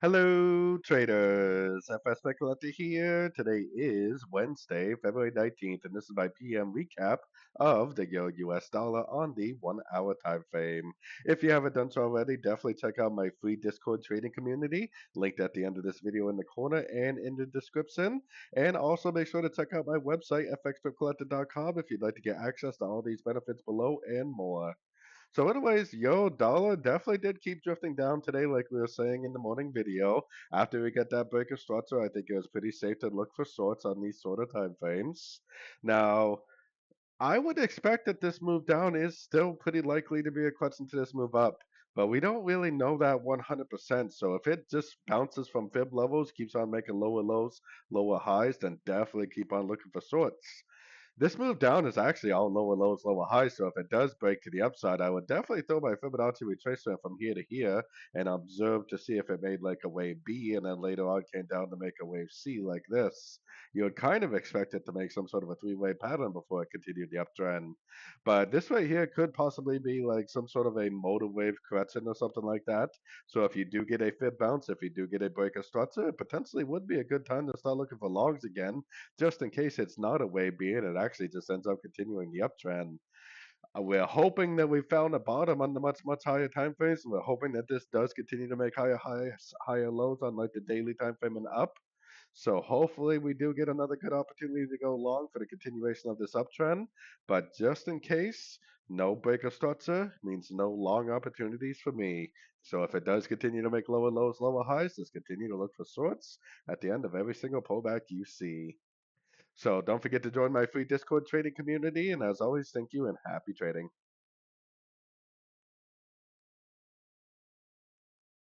Hello, traders. FX Pip Collector here. Today is Wednesday, February 19th, and this is my PM recap of the Euro US dollar on the 1 hour time frame. If you haven't done so already, definitely check out my free Discord trading community, linked at the end of this video in the corner and in the description. And also make sure to check out my website, fxpipcollector.com, if you'd like to get access to all these benefits below and more. So, anyways, yo, dollar definitely did keep drifting down today, like we were saying in the morning video. After we got that break of structure, I think it was pretty safe to look for shorts on these sort of time frames. Now, I would expect that this move down is still pretty likely to be a question to this move up, but we don't really know that 100%. So if it just bounces from fib levels, keeps on making lower lows, lower highs, then definitely keep on looking for shorts. This move down is actually all lower lows, lower highs. So if it does break to the upside, I would definitely throw my Fibonacci retracement from here to here and observe to see if it made like a wave B and then later on came down to make a wave C like this. You would kind of expect it to make some sort of a three-way pattern before it continued the uptrend. But this right here could possibly be like some sort of a motor wave correction or something like that. So if you do get a fib bounce, if you do get a break of structure, it potentially would be a good time to start looking for longs again, just in case it's not a wave B and it actually just ends up continuing the uptrend. We're hoping that we found a bottom on the much higher time frames. We're hoping that this does continue to make higher highs, higher lows on like the daily time frame and up. So hopefully we do get another good opportunity to go long for the continuation of this uptrend. But just in case, no break of structure means no long opportunities for me. So if it does continue to make lower lows, lower highs, just continue to look for shorts at the end of every single pullback you see. So don't forget to join my free Discord trading community. And as always, thank you and happy trading.